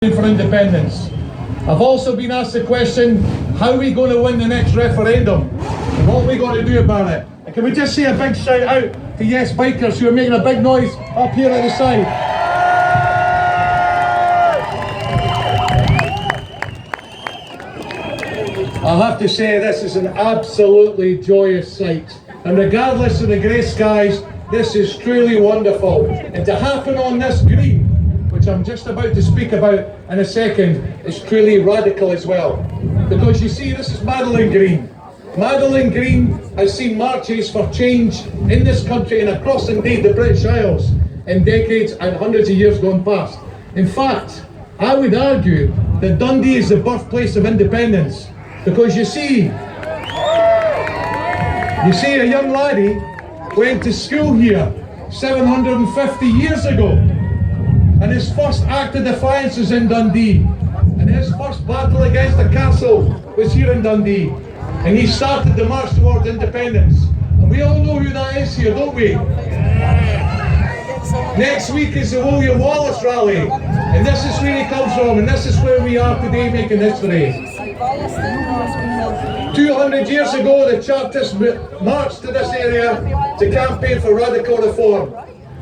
for independence. I've also been asked the question, how are we going to win the next referendum? And what are we going to do about it? And can we just say a big shout out to Yes Bikers who are making a big noise up here at the side. I'll have to say this is an absolutely joyous sight. And regardless of the grey skies, this is truly wonderful. And to happen on this green, which I'm just about to speak about in a second, is truly radical as well. Because you see, this is Magdalen Green. Magdalen Green has seen marches for change in this country and across indeed the British Isles in decades and hundreds of years gone past. In fact, I would argue that Dundee is the birthplace of independence. Because you see a young laddie went to school here 750 years ago. And his first act of defiance was in Dundee. And his first battle against the castle was here in Dundee. And he started the march towards independence. And we all know who that is here, don't we? Next week is the William Wallace rally. And this is where he comes from. And this is where we are today making history. 200 years ago, the Chartists marched to this area to campaign for radical reform.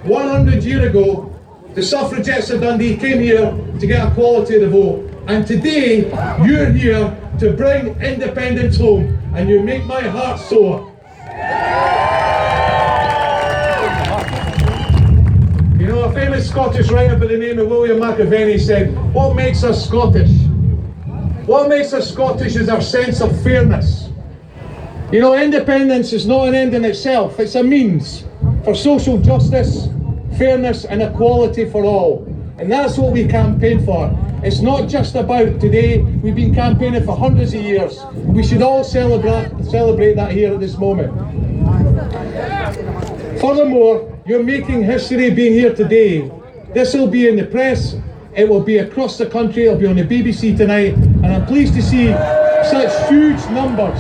100 years ago, the suffragettes of Dundee came here to get equality of the vote. And today, you're here to bring independence home. And you make my heart soar. You know, a famous Scottish writer by the name of William McAvenny said, what makes us Scottish? What makes us Scottish is our sense of fairness. You know, independence is not an end in itself. It's a means for social justice, fairness and equality for all. And that's what we campaign for. It's not just about today. We've been campaigning for hundreds of years. We should all celebrate that here at this moment. Furthermore, you're making history being here today. This will be in the press. It will be across the country. It'll be on the BBC tonight. And I'm pleased to see such huge numbers.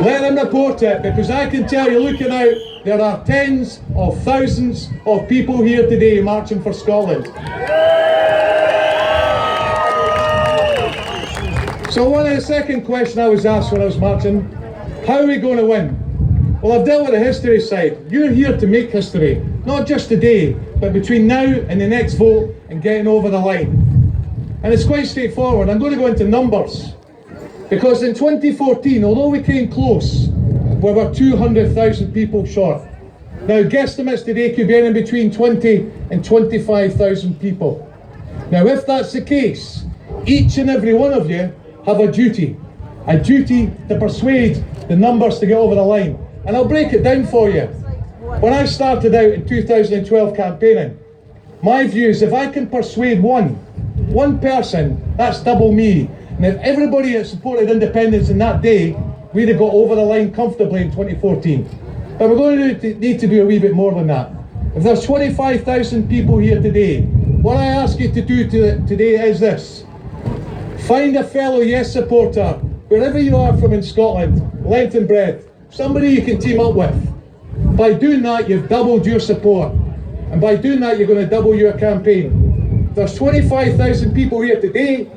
Let them report it, because I can tell you, looking out, there are tens of thousands of people here today marching for Scotland. So the second question I was asked when I was marching, how are we going to win? Well, I've dealt with the history side. You're here to make history, not just today, but between now and the next vote and getting over the line. And it's quite straightforward. I'm going to go into numbers. Because in 2014, although we came close, we were 200,000 people short. Now, guesstimates today could be anywhere between 20 and 25,000 people. Now, if that's the case, each and every one of you have a duty to persuade the numbers to get over the line. And I'll break it down for you. When I started out in 2012 campaigning, my view is if I can persuade one person, that's double me. And if everybody that supported independence in that day, we'd have got over the line comfortably in 2014. But we're going to need to do a wee bit more than that. If there's 25,000 people here today, what I ask you to do today is this. Find a fellow Yes supporter, wherever you are from in Scotland, length and breadth, somebody you can team up with. By doing that, you've doubled your support. And by doing that, you're going to double your campaign. There's 25,000 people here today.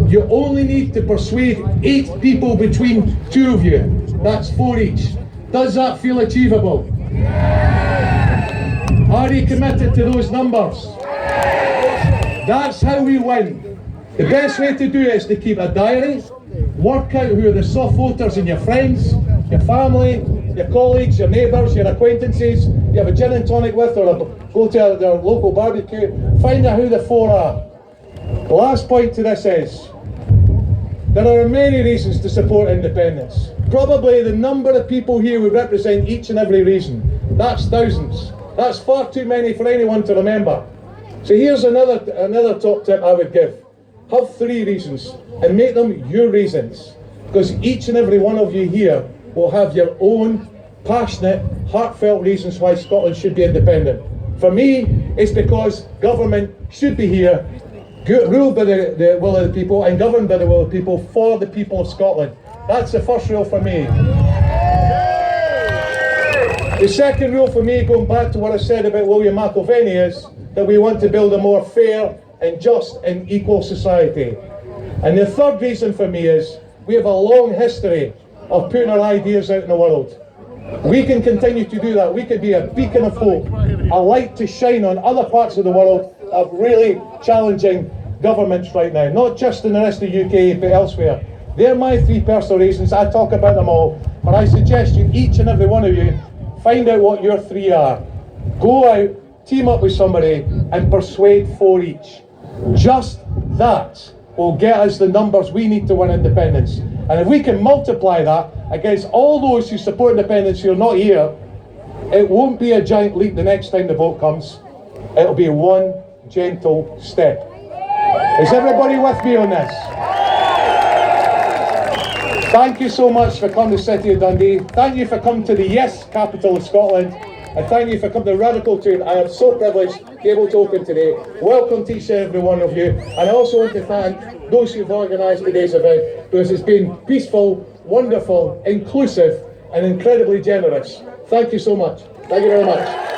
You only need to persuade 8 people between 2 of you. That's 4 each. Does that feel achievable? Are you committed to those numbers? That's how we win. The best way to do it is to keep a diary, work out who are the soft voters in your friends, your family, your colleagues, your neighbours, your acquaintances you have a gin and tonic with, or go to their local barbecue. Find out who the 4 are. The last point to this is, there are many reasons to support independence. Probably the number of people here would represent each and every reason. That's thousands. That's far too many for anyone to remember. So here's another top tip I would give. Have 3 reasons and make them your reasons. Because each and every one of you here will have your own passionate, heartfelt reasons why Scotland should be independent. For me, it's because government should be here, ruled by the will of the people and governed by the will of the people for the people of Scotland. That's the first rule for me. The second rule for me, going back to what I said about William McAvenny, is that we want to build a more fair and just and equal society. And the third reason for me is we have a long history of putting our ideas out in the world. We can continue to do that. We could be a beacon of hope, a light to shine on other parts of the world of really challenging governments right now, not just in the rest of the UK, but elsewhere. They're my three personal reasons. I talk about them all, but I suggest you, each and every one of you, find out what your three are. Go out, team up with somebody, and persuade 4 each. Just that will get us the numbers we need to win independence. And if we can multiply that against all those who support independence who are not here, it won't be a giant leap the next time the vote comes. It'll be one gentle step. Is everybody with me on this? Thank you so much for coming to the City of Dundee. Thank you for coming to the Yes capital of Scotland. And thank you for coming to Radical Tune. I am so privileged to be able to open today. Welcome to each and every one of you. And I also want to thank those who've organised today's event, because it's been peaceful, wonderful, inclusive, and incredibly generous. Thank you so much. Thank you very much.